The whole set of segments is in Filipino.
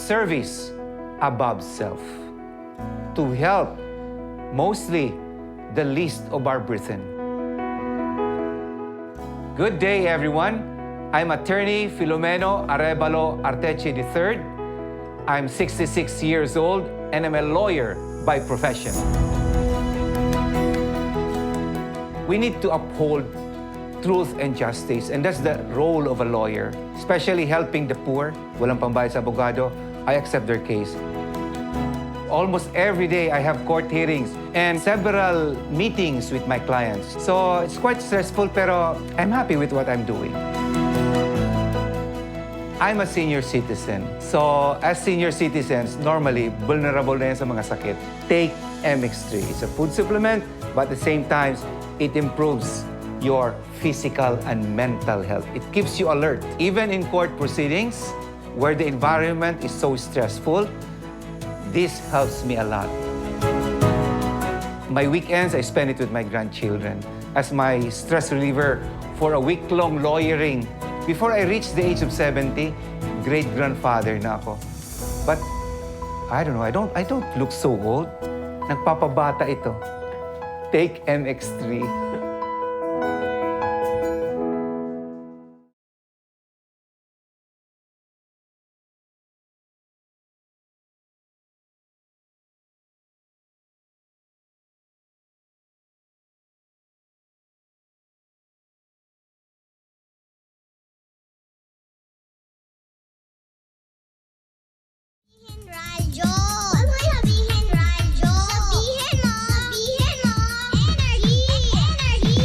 service above self, to help mostly the least of our brethren. Good day, everyone. I'm attorney Filomeno Arevalo Arteche III. I'm 66 years old and I'm a lawyer by profession. We need to uphold truth and justice, and that's the role of a lawyer, especially helping the poor. Walang pambayad sa abogado. I accept their case. Almost every day, I have court hearings and several meetings with my clients. So it's quite stressful, pero I'm happy with what I'm doing. I'm a senior citizen. So as senior citizens, normally, vulnerable na yan sa mga sakit. Take MX3. It's a food supplement, but at the same time, it improves your physical and mental health. It keeps you alert. Even in court proceedings, where the environment is so stressful, this helps me a lot. My weekends, I spend it with my grandchildren as my stress reliever for a week-long lawyering. Before I reached the age of 70, great-grandfather na ako. But I don't know, I don't look so old. Nagpapabata ito. Take MX3. Radyo! Huwag mo sabihin radyo! Sabihin mo! Sabihin mo! Energy! Energy!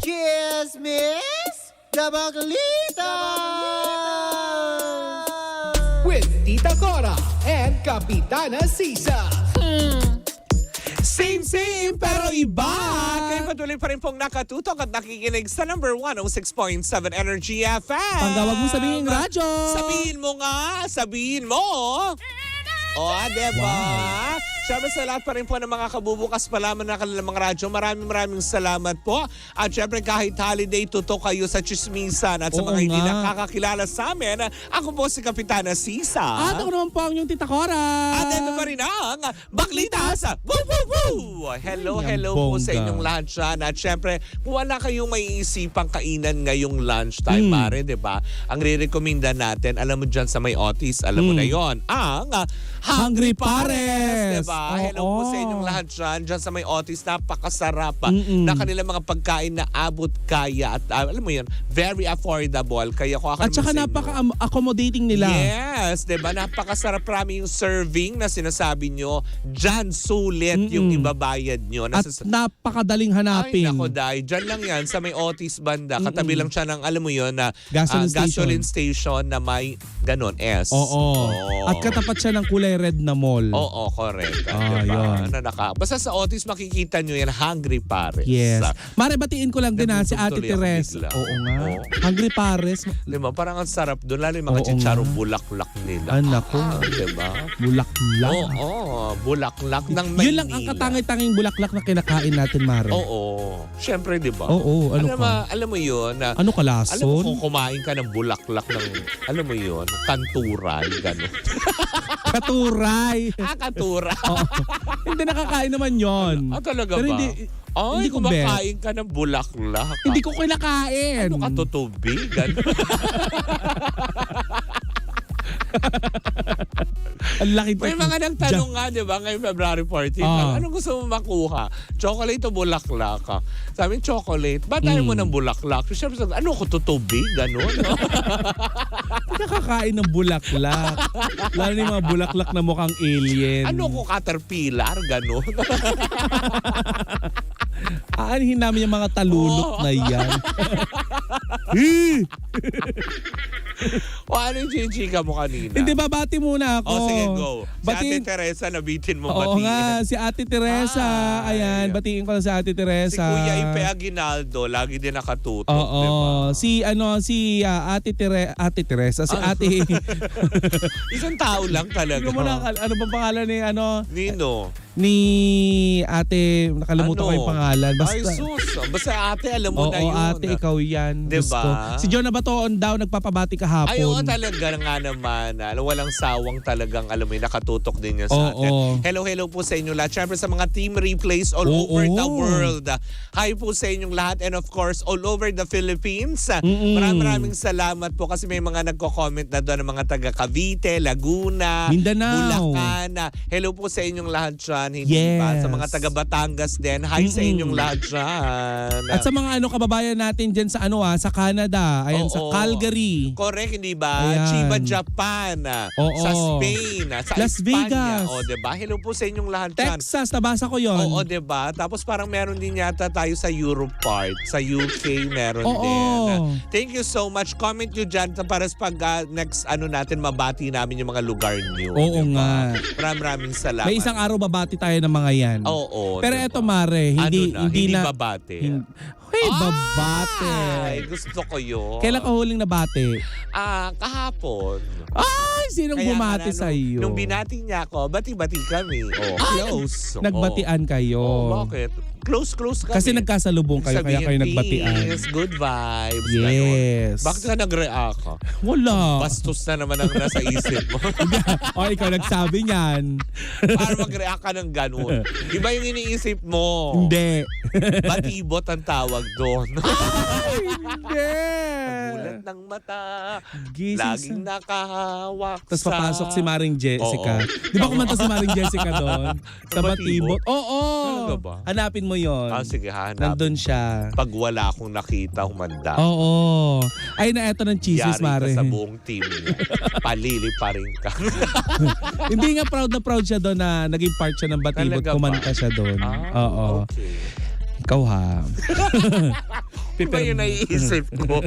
Cheers, Miss Dabaglita! With Tita Cora and Kapitana Sisa. Same pero iba. Kayo patuloy pa rin pong nakatutok at nakikinig sa number 106.7 Energy FM. Ang gawag mo sabihin radyo! Sabihin mo nga, sabihin mo. O, diba? Siyempre sa lahat pa rin po ng mga kabubukas pa lamang na kanilang mga radyo, maraming salamat po. At siyempre kahit holiday, tutok kayo sa chismisan at sa Oo mga hindi nga. nakakakilala sa amin. Ako po si Kapitana Sisa. At ako naman po ang yung Tita Cora! At ito pa rin ang Baklita sa Woo Woo Woo! Hello po sa bongga. inyong lahat dyan. At syempre, kung wala kayong maiisipang kainan ngayong lunchtime, pare, di ba? Ang re-recommenda natin, alam mo dyan sa may Otis, alam mo na yon, ang Hungry Pares! Di ba? Hello po sa inyong lahat dyan sa may Otis, napakasarap na kanilang mga pagkain na abot kaya at alam mo yun, very affordable. Kaya kung ako At saka naman sa inyo, napaka-accommodating nila. yes, diba? Napakasarap rami yung serving na sinasabi nyo. Diyan sulit yung ibabayad nyo. At napakadaling hanapin. Ay, nako dahil. Diyan lang yan sa may Otis banda. Katabi lang siya ng, alam mo yun, na Gasoline station na may ganon, S. Oo. At katapat siya ng kulay red na mall. Oo, correct. Yun. Basta sa Otis makikita nyo yan, Hungry Pares. Yes. Mare, batiin ko lang din si Ate Nagutom tuloy ako Teres. bigla. Oo nga. Oo. Hungry Pares. Diba? Parang ang sarap doon. Lalo yung mga Oo chicharong nga. bulaklak nila. Anak ko. Diba? Bulaklak. Oo, bulaklak ng Maynila. Yun lang ang katangay-tanging bulaklak na kinakain natin, Mare. Oo. Siyempre, di ba? Oo, ano ka? Alam mo yun, na, Ano ka, alam mo lason? kung kumain ka ng bulaklak ng, alam mo yun, kanturay, gano'n. Katuray. Katuray. Oo. Hindi nakakain naman yon. Talaga Pero ba? hindi, Ay, hindi ko kumakain ka ng bulaklak. Hindi ko kinakain. Ano ka, tutubi? Gano'n. Ang laki May mga nagtanong nga, di ba, ngayong February 14, anong gusto mo makuha? Chocolate o bulaklak? Sabi, chocolate. Ba't tayo mo ng bulaklak? Siyempre, sabi, ano ko, tutubi? Gano'n. No? Nakakain ng bulaklak. Lalo na yung mga bulaklak na mukhang alien. Ano ko, caterpillar? Gano'n. Aanhin namin yung mga talulot na yan. O ano yung chinichika mo kanina? Hindi, babati muna ako. O sige, go. Si Batiin- Ate Teresa, nabitin mo Oo batiin. nga, si Ate Teresa. Ay. Ayan, batiin ko lang si Ate Teresa. Si Kuya Ipe Aguinaldo, lagi din nakatutok. Oo, Diba? si Ate Teresa, si Ate Isang tao lang talaga. ano bang pangalan ni Nino. ni ate, nakalimutan ko yung pangalan. Ay, sus. Basta ate, alam mo Oo, na yun. ate, ikaw yan. Diba? Gusto. Si John Nabatoon daw, nagpapabati kahapon. Ay, oo, talaga nga naman. Walang sawang talagang, alam mo, nakatutok din yan sa atin. Hello po sa inyo lahat. Siyempre sa mga team replays all over the world. Hi po sa inyong lahat. And of course, all over the Philippines. Maraming salamat po kasi may mga nagko-comment na doon ng mga taga Cavite, Laguna, Mindanao, Bulacan. Hello po sa inyong lahat dyan. Hindi ba? Sa mga taga Batangas din. Hi sa inyong lahat dyan. At sa mga kababayan natin dyan sa sa Canada, ayan, sa Calgary. Correct, hindi ba? Ayan. Chiba, Japan. Sa Spain. Sa Las Espanya. Vegas. Diba? Hello po sa inyong lahat dyan. Texas, nabasa ko yon. Oo, diba? Tapos parang meron din yata tayo sa Europe part. Sa UK meron din. Thank you so much. Comment nyo dyan para pag next natin mabati namin yung mga lugar nyo. Oo diba? nga. Maraming salamat. May isang araw babati tayo ng mga yan. Oo. Pero diba? eto Mare, hindi na babati. babate. Ay, gusto ko yun. Kailan ka huling nabate? Kahapon. Ay, sinong Kaya bumati sa iyo? Nung binati niya ako, bati-bati kami. Close. Nagbatian kayo. Bakit? Close kami. Kasi nagkasalubong kayo, kaya kayo nagbatian. Yes, good vibes. Yes. Ganun. Bakit ka nag-react ka? Wala. Bastos na naman ang nasa isip mo. O, ikaw nagsabi niyan. Para mag-react ka ng ganun. Iba yung iniisip mo. Hindi. Batibot ang tawag doon. Hindi. Gulat ng mata. Gising Laging nakahawak Tapos papasok si Maring Jessica. Oo. Di ba kumanta si Maring Jessica doon? Sa Batibot? Oo. Talaga ba? Hanapin mo yon. Sige, hanap. Nandun siya. Pag wala akong nakita, humanda. Oo. Ay na eto ng cheeses, Yari Mare. ka sa buong team niya. Palili pa rin ka. Hindi nga proud na proud siya doon na naging part siya ng Batibot. Talaga ba? Kumanta siya doon. Oo. Okay. Ikaw ha. Iba yung naiisip ko.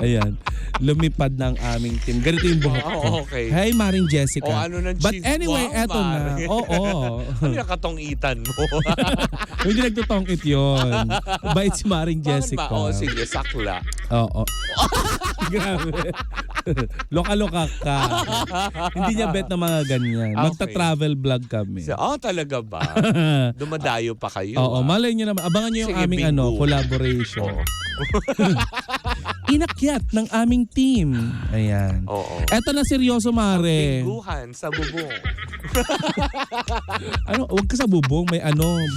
Ayan. Lumipad ng aming team. Ganito yung buhok ko. Okay. Hey, Maring Jessica. O ano ng But cheese? anyway, Wow, eto na. Mare. Oo. Ano yung katong-itan mo? Hindi nagtutongkit yun. Bait si Maring Jessica. Bakit ba? Sige, sakla. Oo. Grabe. Loka-loka ka. Hindi niya bet na mga ganyan. Okay. Magta-travel vlog kami. Talaga ba? Dumadayo pa kayo. Oo, malay niyo naman. Abangan niyo yung Sige, aming bingo. collaboration. Oo. Inakyat ng aming team. Ayan. Oo. Eto na seryoso, Mare. Bingguhan sa bubong. Huwag ka sa bubong. May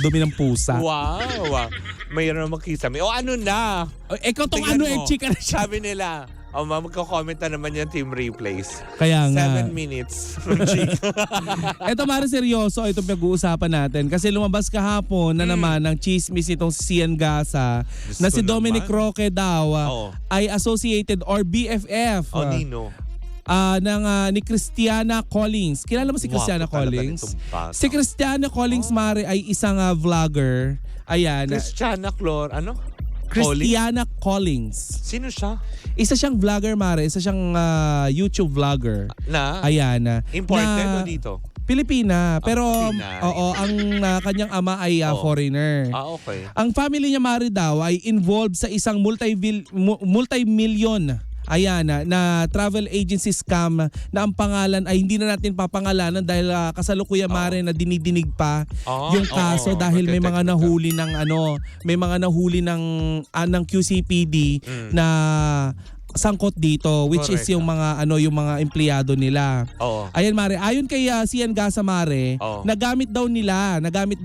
dumi ng pusa. Wow. Mayroon na makisame. O ano na? Ikaw tong Tingnan mo. chika na siya. Sabi nila, magko-comment na naman yung team replays. Kaya nga. 7 minutes. Eto Mare, seryoso. Ito pag-uusapan natin. Kasi lumabas kahapon na naman ng chismis itong si Sian Gasa na si Gusto Dominic naman. Roque daw ay associated or BFF. Nino. Ni Christiana Collins. Kilala mo si Christiana Wapo talaga Collins? nitong bata. Si Christiana Collins, Mare, ay isang vlogger. Ayan. Christiana Clor, Christiana Collins. Sino siya? Isa siyang vlogger, Mare. Isa siyang YouTube vlogger. Na? Ayan. Imported na, o dito? Pilipina. Pero, Pinay. ang kanyang ama ay foreigner. Okay. Ang family niya, Mare, daw ay involved sa isang multi-million na travel agency scam na ang pangalan ay hindi na natin papangalanan dahil kasalukuyan Mare na dinidinig pa yung kaso dahil may mga nahuli ng QCPD na sangkot dito, which Correct. is yung mga empleyado nila. Oo. Ayan, Mare, ayon kay Sian Gasa, Mare, nagamit daw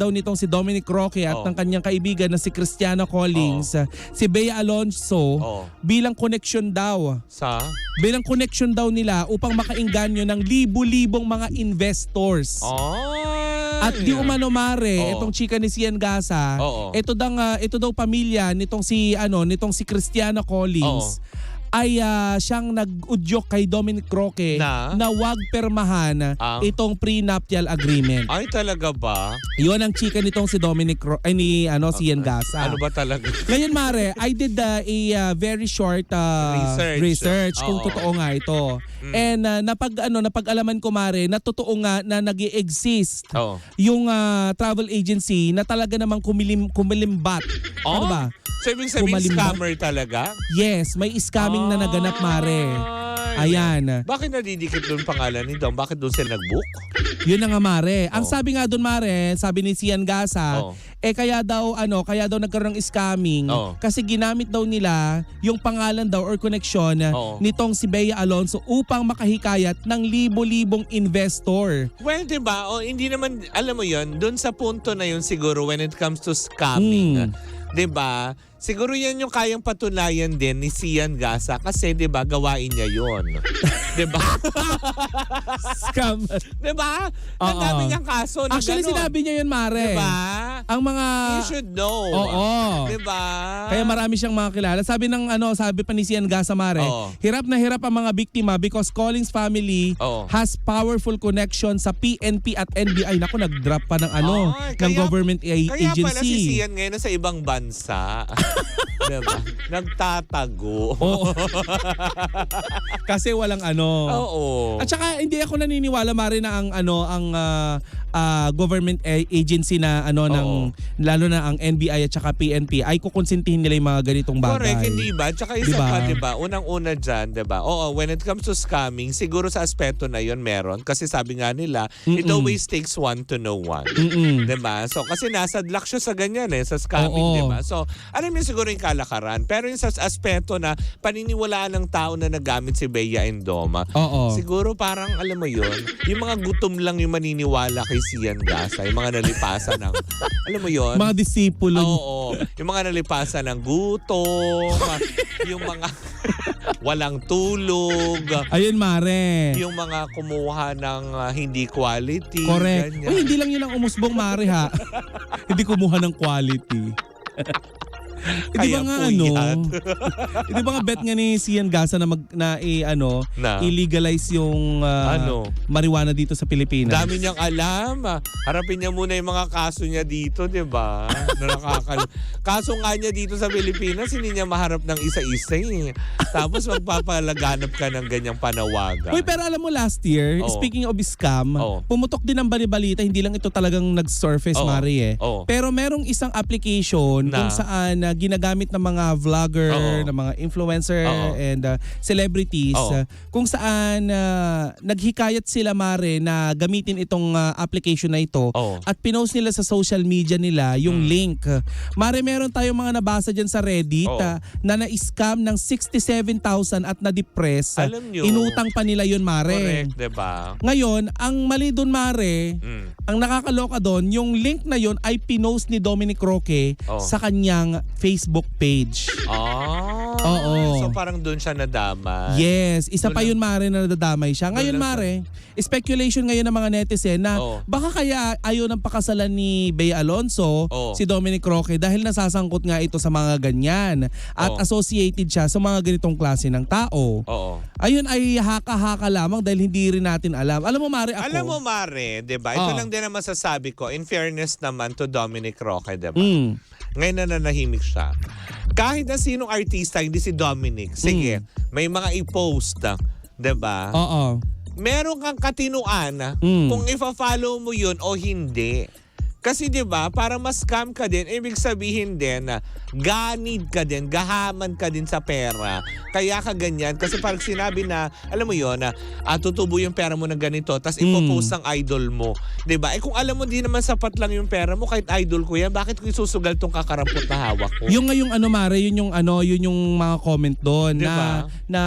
nitong si Dominic Roque at ng kanyang kaibigan na si Christiana Collins, si Bea Alonso bilang connection daw nila upang makainganyo ng libu-libong mga investors. At di umano, Mare, itong chika ni Sian Gasa, ito daw pamilya nitong si Christiana Collins ay siyang nag-udyok kay Dominic Roque na wag permahan itong prenuptial agreement. Ay, talaga ba? Yun ang chika nitong si Dominic Sian Gasa. Ano ba talaga? Ngayon, Mare, I did a very short research kung totoo nga ito. And napag-alaman ko, Mare, na totoo nga na nag-i-exist yung travel agency na talaga namang kumilimbat. Ano ba? So, ibig sabihin, scammer talaga? Yes, may scamming na naganap, Mare. Ayan. Bakit nadidikit doon pangalan ni Dom? Bakit doon sila nag-book? Yun na nga, Mare. Ang Oh. sabi nga doon, Mare, sabi ni Sian Gasa, Oh. kaya daw nagkaroon ng scamming Oh. kasi ginamit daw nila yung pangalan daw or connection Oh. nitong si Bea Alonso upang makahikayat ng libo-libong investor. Well, diba? O, hindi naman, alam mo yun, doon sa punto na yun siguro when it comes to scamming, diba? Siguro yan yung kayang patunayan din ni Sian Gasa kasi diba, gawain niya yun. Diba? Scam. Diba? Ang Oo. dami niyang kaso na Actually, ganun. sinabi niya yun, Mare. Diba? Ang mga... You should know. Oo. Diba? Kaya marami siyang mga kilala. Sabi ng sabi pa ni Sian Gasa, Mare, Oo. hirap na hirap ang mga biktima because Collins family Oo. has powerful connection sa PNP at NBI. Naku, nag-drop pa ng Ay, ng government Kaya agency. pala si Sian ngayon nasa ibang bansa. Diba? Nagtatago. Oo. Kasi walang Oo. At saka hindi ako naniniwala, Mare, na ang government agency na ng lalo na ang NBI at saka PNP ay kukonsintihin nila yung mga ganitong bagay. Correct, hindi ba? Tsaka isa Diba? pa, diba? Unang-una dyan, diba? Oo, when it comes to scamming, siguro sa aspeto na yon meron. Kasi sabi nga nila, it always takes one to know one. Diba? So, kasi nasadlak siya sa ganyan sa scamming, Oo. diba? So, alam mo siguro yung kalakaran. Pero yung sa aspeto na paniniwalaan ng tao na nagamit si Bea and Doma, Oo. siguro parang, alam mo yon yung mga gutom lang yung maniniwala kay Sian Gasa, yung mga nalipasan ng, alam mo yon Mga disipulo. Oo. Yung mga nalipasan ng gutom, yung mga walang tulog, Ayun, Mare. yung mga kumuha ng hindi quality. Correct. Ganyan. Uy, hindi lang yun ang umusbong, Mare, ha? Hindi kumuha ng quality. Hindi ba Kaya nga puyat. Hindi ba nga bet nga ni Sian Gasa na illegalize yung marijuana dito sa Pilipinas? Dami niyang alam. Harapin niya muna yung mga kaso niya dito, di ba? Kaso nga niya dito sa Pilipinas, hindi niya maharap ng isa-isa eh. Tapos magpapalaganap ka ng ganyang panawagan. Uy, pero alam mo last year, Oo. speaking of scam, Oo. pumutok din ang balibalita, hindi lang ito talagang nag-surface, Oo. Mari, eh. Oo. Pero merong isang application Na? kung saan ginagamit ng mga vlogger, Oo. ng mga influencer Oo. and celebrities, Oo. kung saan naghikayat sila, Mare, na gamitin itong application na ito Oo. at pinost nila sa social media nila yung link. Mare, meron tayong mga nabasa dyan sa Reddit Oo. na na-scam ng 67,000 at na-depress. Alam nyo. Inutang pa nila yun, Mare. Correct, di ba? Ngayon, ang mali doon, Mare, ang nakakaloka doon, yung link na yun ay pinost ni Dominic Roque Oh. sa kanyang Facebook page. Oo. So parang doon siya nadama. Yes, isa Doon pa lang- yun, Mare, na nadadamay siya. Ngayon, lang Mare, speculation ngayon ng mga netizen na Oo. baka kaya ayaw ng pakasalan ni Bea Alonso Oo. si Dominic Roque dahil nasasangkot nga ito sa mga ganyan at Oo. associated siya sa mga ganitong klase ng tao. Oo. Ayun ay haka-haka lamang dahil hindi rin natin alam. Alam mo, Mare, ako... Alam mo, Mare, di ba? Ito Oo. lang din ang masasabi ko. In fairness naman to Dominic Roque, di ba? Mm. Ngayon na nanahimik siya. Kahit na sinong artista, hindi si Dominic. Sige, may mga i-post, di ba? Oo. Meron kang katinuan kung ifa-follow mo yun o hindi. Kasi 'di ba, para ma-scam ka din, ibig sabihin din na ganid ka din, gahaman ka din sa pera. Kaya ka ganyan kasi parang sinabi na, alam mo 'yon, na tutubo yung pera mo ng ganito, tapos ipopost ng idol mo. 'Di ba? Eh kung alam mo di naman sapat lang yung pera mo, kahit idol ko yan, bakit ko isusugal tong kakarampot na hawak ko? Yung ngayong Mare, yun yung mga comment doon Diba? na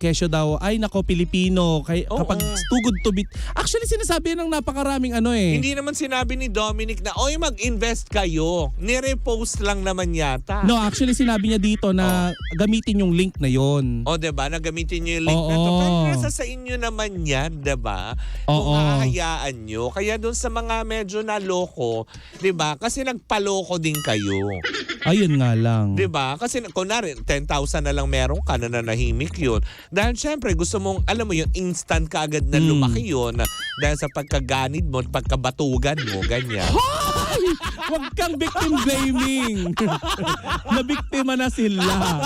kesyo daw, ay nako Pilipino, Oo. kapag too good to be. Actually sinasabi ng napakaraming Hindi naman sinabi ni Dominic na, oy mag-invest kayo. Nirepost lang naman yata. No, actually sinabi niya dito na gamitin yung link na yon. O, diba? Nagamitin nyo yung link na to. Oo. Pero nasa sa inyo naman yan, diba? Kung Oo. hahayaan nyo. Kaya doon sa mga medyo naloko, diba? Kasi nagpaloko din kayo. Ayun nga lang. Diba? Kasi kunwari, 10,000 na lang meron ka na nanahimik yun. Dahil syempre, gusto mong, alam mo yun, instant ka agad na lumaki yun. Dahil sa pagkaganid mo, pagkabatugan mo, ganyan. niya. Huwag kang victim blaming. Nabiktima na sila.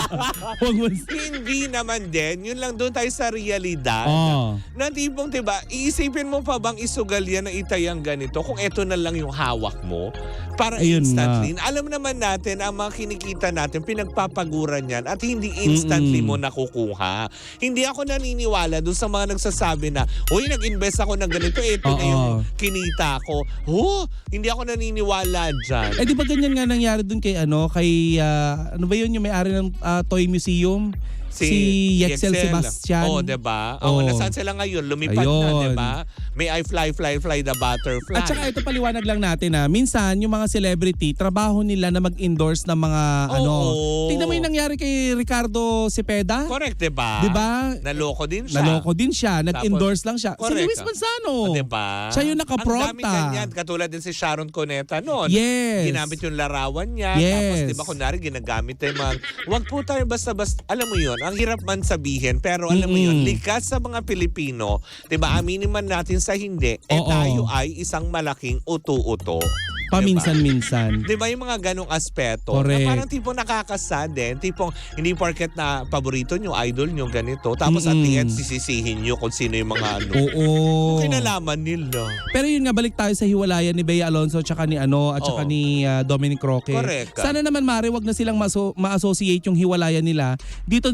Huwag mo... Hindi naman din. Yun lang doon tayo sa realidad. Oh. Na tipong, diba, iisipin mo pa bang isugal yan na itayang ganito kung eto na lang yung hawak mo? Para Ayun instantly. Alam naman natin, ang mga kinikita natin, pinagpapaguran yan at hindi instantly mo nakukuha. Hindi ako naniniwala doon sa mga nagsasabi na, uy, nag-invest ako ng ganito, eto na yung kinita ko. Hindi ako naniniwala dyan. Eh di ba ganyan nga nangyari dun kay ano ba yun yung may-ari ng Toy Museum? Si Yexel Sebastian. Oo, diba? Oo, nasaan sila ngayon? Lumipad na, diba? May I fly the butterfly. At saka ito paliwanag lang natin minsan yung mga celebrity, trabaho nila na mag-endorse ng mga Tingnan mo yung nangyari kay Ricardo Cepeda. Correct, diba? Diba? Naloko din siya. Nag-endorse lang siya. Correct. Si Luis Manzano. Diba? Siya yung nakaprota. Ang daming ganyan. Katulad din si Sharon Cuneta noon. Yes. Ginamit yung larawan niya. Yes. Tapos diba kunwari ginagamit tayo mga, wag po tayo basta-basta, alam mo yun, ang hirap man sabihin, pero alam mo yun, likas sa mga Pilipino, diba, aminin man natin sa hindi, tayo ay isang malaking uto-uto. Paminsan-minsan. Diba yung mga ganong aspeto? Correct. Na parang tipong nakakasad din. Tipong hindi porket na paborito nyo, idol nyo, ganito. Tapos at the end, sisisihin nyo kung sino yung mga ano. Oo. Kung kinalaman nila. Pero yun nga, balik tayo sa hiwalayan ni Bea Alonzo tsaka ni at tsaka ni Dominic Roque. Correct. Sana naman Mare, wag na silang ma-associate yung hiwalayan nila dito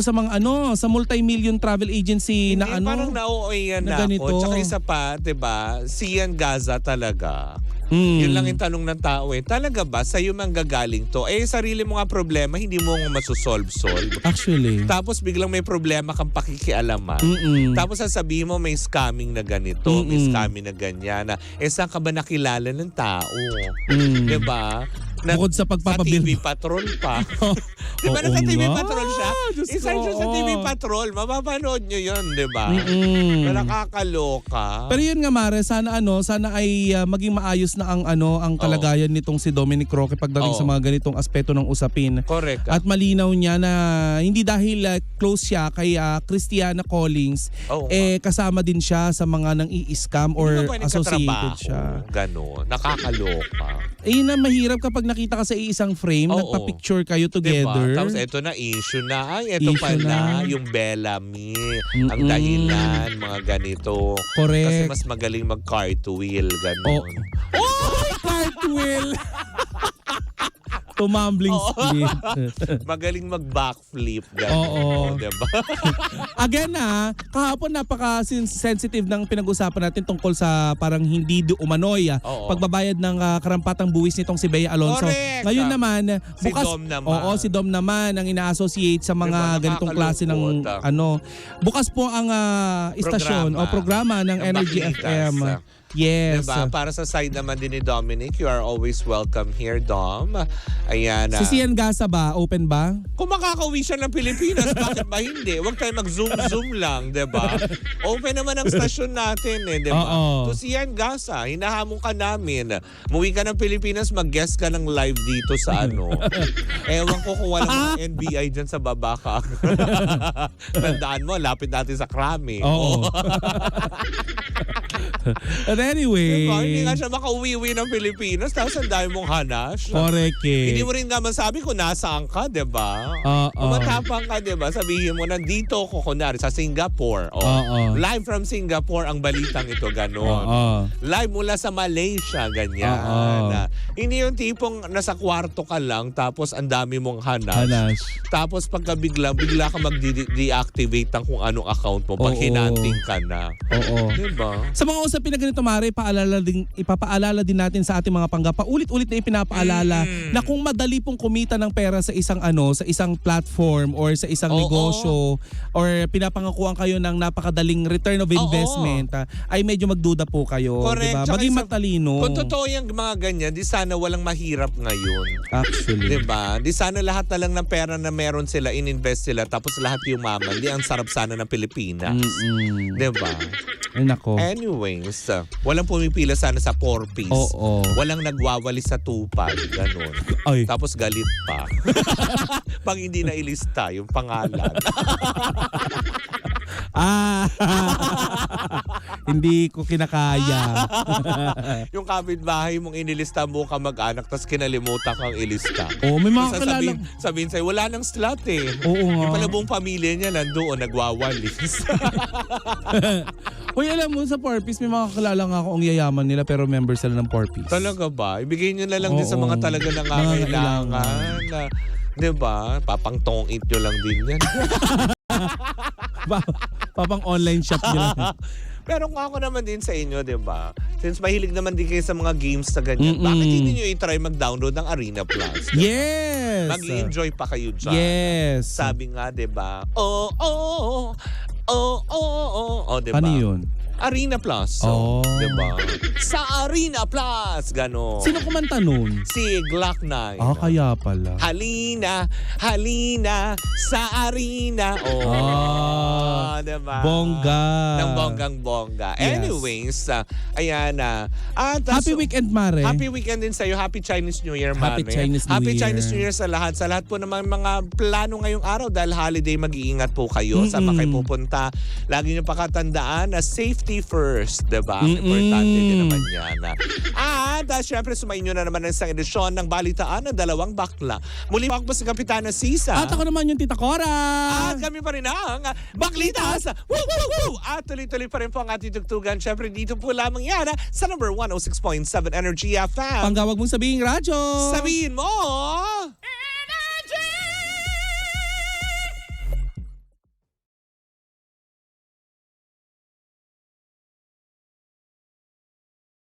sa mga sa multi-million travel agency Hindi, na parang na-OA yan na na ganito. ako. Tsaka isa pa, diba, si Ian Gaza talaga. Yun lang yung tanong ng tao talaga ba sa'yo manggagaling to? Sarili mo nga problema, hindi mo nga masusolve. Actually. Tapos biglang may problema kang pakikialaman. Tapos sasabihin mo may scamming na ganito, may scamming na ganyan. Saan ka ba nakilala ng tao? Diba? Bukod sa pagpapabil. Sa TV Patrol pa. Diba Oo nasa TV nga. Patrol siya? Diyos Isa ko, siya sa oo. TV Patrol. Mapapanood nyo yun, diba? Nakakaloka. Pero yun nga Mare, sana ay maging maayos na ang kalagayan nitong si Dominic Roque pagdating sa mga ganitong aspeto ng usapin. Correct. At malinaw niya na hindi dahil close siya kay Christiana Collins, kasama din siya sa mga nang i-scam or associated siya. Gano'n. Nakakaloka. Yun na mahirap kapag nakita ka sa isang frame, nagpa-picture kayo together. Diba? Tapos eto na issue na. Ay, eto Issue pala na. yung Bellamy. Ang dahilan, mga ganito. Correct. Kasi mas magaling mag-cartwheel. Gano'n. Cartwheel! Tumambling split. Magaling mag-backflip. Oo. Gano'n. Diba? Again kahapon napaka-sensitive ng pinag-usapan natin tungkol sa parang hindi umano'y pagbabayad ng karampatang buwis nitong si Bea Alonzo. Correct. Ngayon naman, Si bukas Dom naman. si Dom naman ang ina-associate sa mga Diba, ganitong klase ng nakakalungkot. bukas po ang istasyon o programa ng Energy Baklitas. FM. Yes. Diba? Para sa side naman din ni Dominic, you are always welcome here, Dom. Ayan. Si Sian Gasa ba? Open ba? Kung makakauwi siya ng Pilipinas, bakit ba hindi? Huwag tayo mag-zoom lang, diba? Open naman ang stasyon natin, diba? Oo. So si Ian Gasa, hinahamon ka namin. Muwi ka ng Pilipinas, mag-guest ka ng live dito sa Ewan ko kung walang NBI dyan sa baba ka. Tandaan mo, lapit natin sa Krami. Oo. But anyway. Diba? Hindi nga siya makauwi-uwi ng Pilipinas, tapos ang dami mong hanas. Correct Hindi mo rin nga masabi kung nasaan ka, diba? Kung matapang ka, diba? Sabihin mo, nandito ko, kunwari, sa Singapore. Live from Singapore ang balitang ito, gano'n. Live mula sa Malaysia, ganyan. Hindi yung tipong nasa kwarto ka lang, tapos ang dami mong hanas. Tapos pagka bigla ka mag-deactivate ng kung anong account mo, pag hinanting ka na. Diba? Sa mga usapin na ganito, Mare, ipapaalala din natin sa ating mga panggap. Paulit-ulit na ipinapaalala na kung madali pong kumita ng pera sa isang sa isang platform or sa isang negosyo or pinapangakuan kayo ng napakadaling return of investment, ay medyo magduda po kayo. Correct. Diba? Maging matalino. Kung totoo yung mga ganyan, di sana walang mahirap ngayon. Actually. Diba? Di sana lahat na lang ng pera na meron sila, in-invest sila, tapos lahat yumaman. Di ang sarap sana ng Pilipinas. Diba? Ay nako. Anyways, walang pumipila sana sa 4-piece. Walang nagwawali sa 2-pad. Ganon. Ay. Tapos galit pa. Pag hindi na ilista yung pangalan. Hindi ko kinakaya. Yung kapitbahay mong inilista mo ka mag-anak tapos kinalimutan kang ilista. Oo, may mga Sasabihin, kilala. sabihin sa'yo, wala nang slot eh. Oo nga. Yung pala buong pamilya niya nandoon, nagwawalis. Uy, alam mo, sa Porpis, may mga kakilala nga ako ang yayaman nila pero member sila ng Porpis. Talaga ba? Ibigay nyo na lang din sa Oo. mga talaga nangangailangan. Nangangailangan. Na, di ba? Papang-tong-it nyo lang din yan. Papang online shop nila. Pero kung ako naman din sa inyo, di ba? Since mahilig naman din kayo sa mga games na ganyan, Mm-mm. bakit hindi nyo i-try mag-download ng Arena Plus? Yes! Mag-enjoy pa kayo dyan. Yes! Sabi nga, di ba? Oh, oh, oh, oh, oh, oh, di ba? Ano yun? Arena Plus. Oh. Di ba? Sa Arena Plus, gano'n. Sino kumanta nun? Si Glock 9. Ah, kaya pala. Halina, halina sa arena. Oh, diba? Bongga. Ng bonggang-bongga. Yes. Anyways, ayan na. Happy weekend, Mare. Happy weekend din sa'yo. Happy Chinese New Year, Mare. Happy Chinese New Happy Year. Chinese New Year sa lahat. Sa lahat po naman mga plano ngayong araw dahil holiday, mag-iingat po kayo sa mga kayo pupunta. Lagi niyo pakatandaan na safety first, diba? Importante din naman yan. At syempre, sumayin nyo na naman ng isang edisyon ng Balitaan ng Dalawang Bakla. Muli ako po si Kapitana Sisa. At ako naman yung Tita Cora. At kami pa rin ang Baklitas! Woo, woo, woo! At tuloy-tuloy pa rin po ang ating tugtugan. Siyempre, dito po lamang yan sa number 106.7 Energy FM. Panggawag mong sabihin radyo. Sabihin mo!